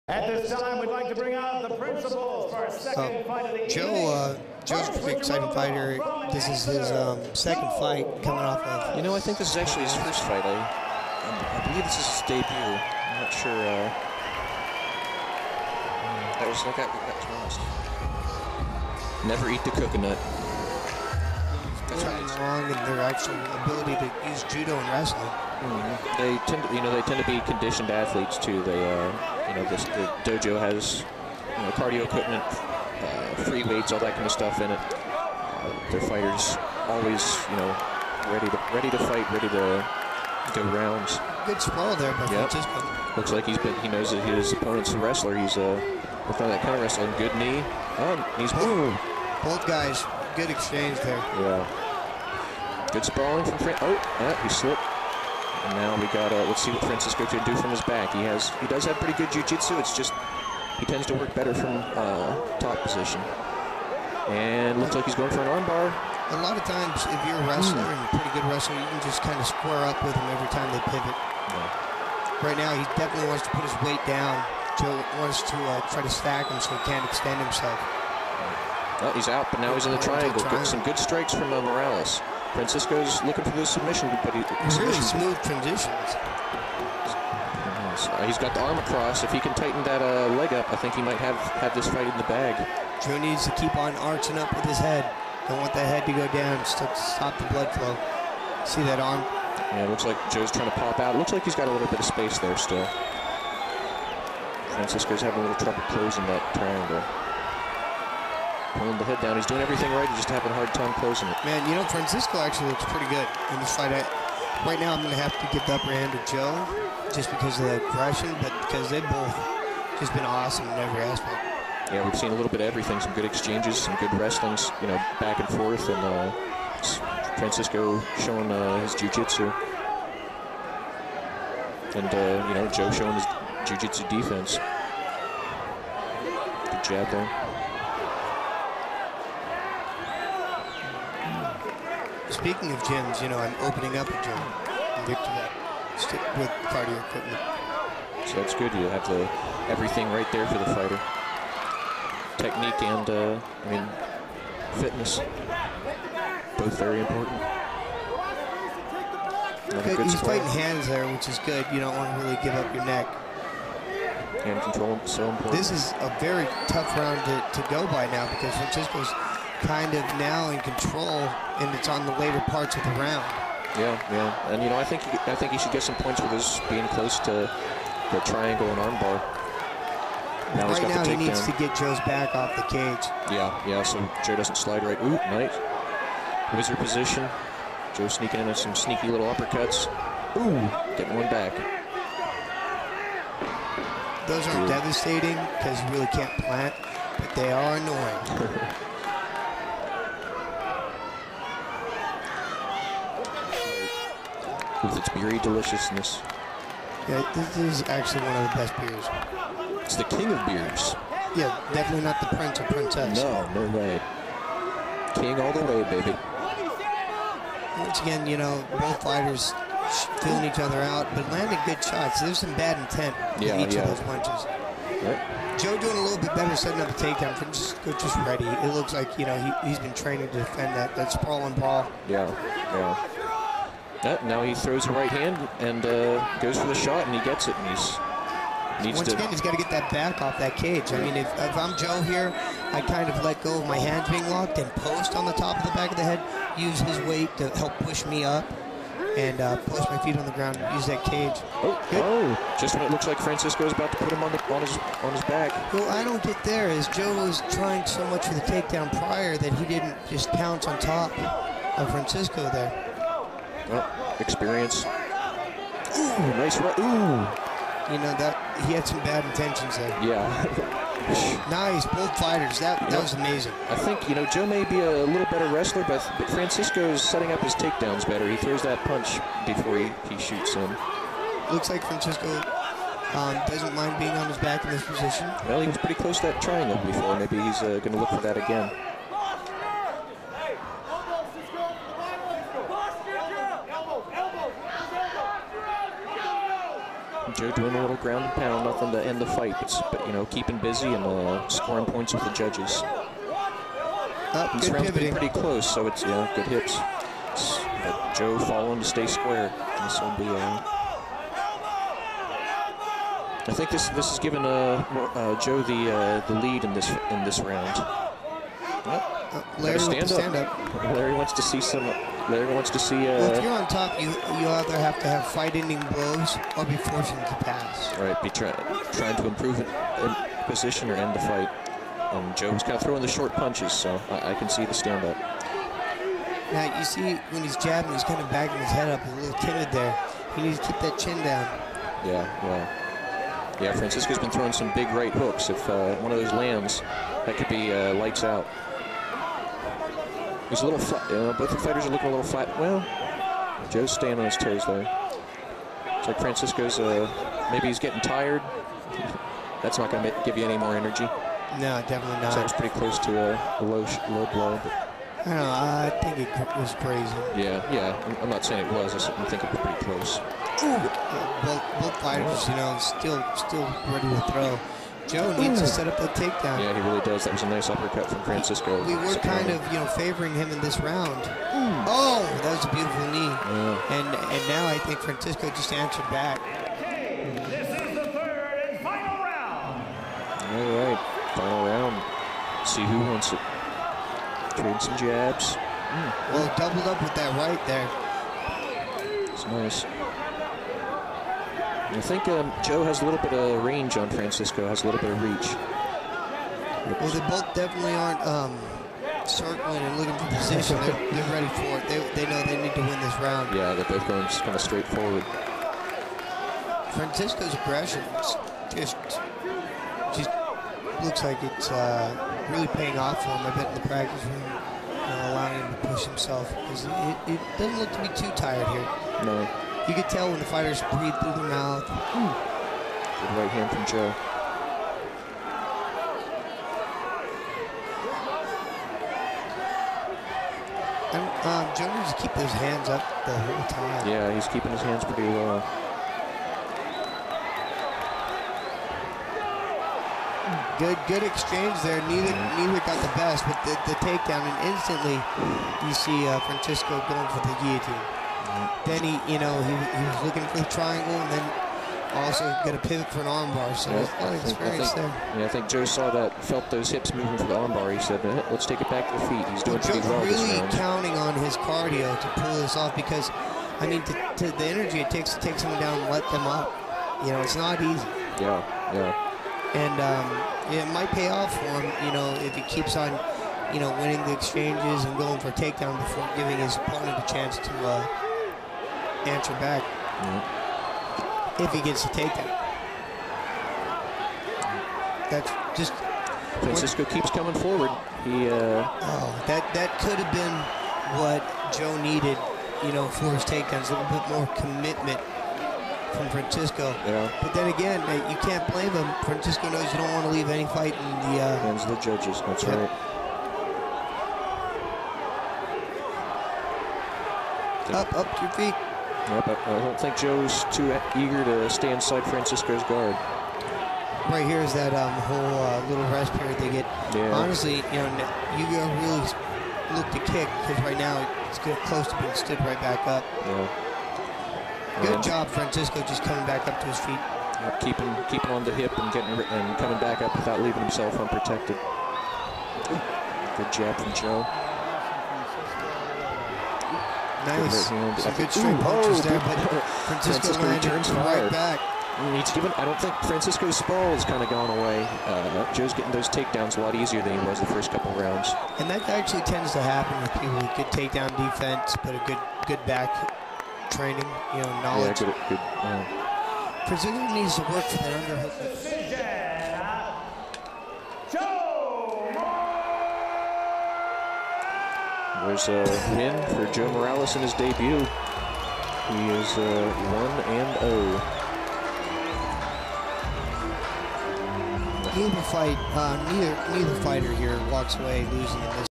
At this time, we'd like to bring out the principals for our second fight of the evening. Joe's a pretty exciting fighter. This is his second fight coming off of. You know, I think this is actually his first fight. I believe this is his debut. I'm not sure. That was like that honest. Never eat the coconut. That's right. Along in their actual ability to use judo and wrestling. They tend to, they tend to be conditioned athletes too. They, the dojo has, cardio equipment, free weights, all that kind of stuff in it. Their fighters always, ready to fight, ready to go rounds. Good sprawl there, but Francisco. Looks like he knows that his opponent's a wrestler. He's working on that kind of wrestling. Good knee. He's both guys. Good exchange there. Yeah. Good sprawling from he slipped. And now we got let's see what Francisco can do from his back. He does have pretty good jiu-jitsu. It's just he tends to work better from top position. And looks like he's going for an armbar. A lot of times, if you're a wrestler and a pretty good wrestler, you can just kind of square up with him every time they pivot. Yeah. Right now, he definitely wants to put his weight down. Joe wants to try to stack him so he can't extend himself. Well, he's out, but now he's in the triangle. Some good strikes from Morales. Francisco's looking for the submission, but really smooth transitions. He's got the arm across. If he can tighten that leg up, I think he might have this fight in the bag. Joe needs to keep on arching up with his head. Don't want that head to go down. Stop the blood flow. See that arm? Yeah, it looks like Joe's trying to pop out. It looks like he's got a little bit of space there still. Francisco's having a little trouble closing that triangle. Pulling the head down. He's doing everything right. He's just having a hard time closing it. Man, Francisco actually looks pretty good in this fight. Right now, I'm going to have to give the upper hand to Joe just because of the aggression, but because they've both just been awesome in every aspect. Yeah, we've seen a little bit of everything. Some good exchanges, some good wrestlings, back and forth, and Francisco showing his jiu-jitsu. And, Joe showing his jiu-jitsu defense. Good jab there. Speaking of gyms, I'm opening up a gym. I'm Victor that. Stick with cardio equipment. So that's good. You have everything right there for the fighter. Technique and, fitness. Both very important. He's fighting hands there, which is good. You don't want to really give up your neck. Hand control is so important. This is a very tough round to go by now because Francisco's kind of now in control, and it's on the later parts of the round. Yeah, and I think he should get some points with his being close to the triangle and armbar. Right now he needs to get Joe's back off the cage. Yeah, so Joe doesn't slide right. Ooh, nice. Wizard position. Joe sneaking in some sneaky little uppercuts. Ooh, getting one back. Those aren't devastating because you really can't plant, but they are annoying. With its beery deliciousness. Yeah, this is actually one of the best beers. It's the king of beers. Yeah, definitely not the prince or princess. No way. King all the way, baby. Once again, both fighters feeling each other out, but landing good shots. There's some bad intent in each of those punches. Yep. Joe doing a little bit better setting up a takedown. Francisco just ready. It looks like, he's been training to defend that sprawl and brawl. Yeah. Now he throws a right hand and goes for the shot, and he gets it, and Once again, he's got to get that back off that cage. I mean, if I'm Joe here, I kind of let go of my hands being locked and post on the top of the back of the head, use his weight to help push me up, and post my feet on the ground and use that cage. Just when it looks like Francisco is about to put him on his back. Well, I don't get there, as Joe was trying so much for the takedown prior that he didn't just pounce on top of Francisco there. Well, experience. Ooh, nice right. Ooh. That he had some bad intentions there. Yeah. Nice, both fighters. That was amazing. I think, Joe may be a little better wrestler, but Francisco is setting up his takedowns better. He throws that punch before he shoots in. Looks like Francisco doesn't mind being on his back in this position. Well, he was pretty close to that triangle before. Maybe he's going to look for that again. Joe doing a little ground and pound, nothing to end the fight, but you know, keeping busy and scoring points with the judges. This round's been pretty close, so it's good hips. But Joe following to stay square. This will be I think this has given Joe the lead in this round. Larry stand up. Larry wants to see some. Larry wants to see. Well, if you're on top, you either have to have fight-ending blows or be forcing to pass. Right, be trying to improve in position or end the fight. And Joe's kind of throwing the short punches, so I can see the stand-up. Now you see when he's jabbing, he's kind of backing his head up. He's a little timid there. He needs to keep that chin down. Yeah. Francisco's been throwing some big right hooks. If one of those lands, that could be lights out. He's a little flat. Both the fighters are looking a little flat. Well, Joe's staying on his toes there. It's like Francisco's, maybe he's getting tired. That's not going to give you any more energy. No, definitely not. So it's pretty close to a low blow. But I don't know. I think it was crazy. Yeah. I'm not saying it was. I think it was pretty close. Both fighters, still ready to throw. Joe needs to set up that takedown. Yeah, he really does. That was a nice uppercut from Francisco. We were kind of, favoring him in this round. Oh, that was a beautiful knee. Yeah. And now I think Francisco just answered back. This is the third and final round. All right, final round. See who wants it. Trade some jabs. Well, doubled up with that right there. It's nice. I think Joe has a little bit of range on Francisco, has a little bit of reach. Well, they both definitely aren't circling and looking for position. They're ready for it. They know they need to win this round. Yeah, they're both going kind of straight forward. Francisco's aggression just looks like it's really paying off for him. I bet in the practice room, allowing him to push himself. Because it doesn't look to be too tired here. No. You could tell when the fighters breathe through their mouth. Good right hand from Joe. And Joe needs to keep those hands up the whole time. Yeah, he's keeping his hands pretty low. Good exchange there. Neither got the best, but the takedown, and instantly you see Francisco going for the guillotine. Then he was looking for the triangle, and then also got to pivot for an armbar. So there's a lot of experience there. Yeah, I think Joe saw that, felt those hips moving for the armbar. He said, let's take it back to the feet. He's doing pretty well this round. Really counting on his cardio to pull this off because, I mean, to the energy it takes to take someone down and let them up. It's not easy. Yeah. And it might pay off for him, if he keeps on, winning the exchanges and going for a takedown before giving his opponent a chance to answer back. If he gets the takedown. That's just... Francisco keeps coming forward. He... that could have been what Joe needed, for his takedowns. A little bit more commitment from Francisco. Yeah. But then again, you can't blame him. Francisco knows you don't want to leave any fight in the... hands of the judges, that's right. Up to your feet. Yep, I don't think Joe's too eager to stay inside Francisco's guard. Right here is that whole little rest period they get. Yeah. Honestly, you gotta really look to kick because right now it's close to being stood right back up. Yeah. Good job, Francisco, just coming back up to his feet. Yep, keeping on the hip and coming back up without leaving himself unprotected. Good jab from Joe. Nice. Some good straight punches there, but Francisco landed right back. I don't think Francisco's ball has kind of gone away. Joe's getting those takedowns a lot easier than he was the first couple rounds. And that actually tends to happen with people with good takedown defense, but a good back training, knowledge. Yeah, good. Francisco needs to work for that underhook. There's a win for Joe Morales in his debut. He is 1-0. Neither fighter here walks away losing in this.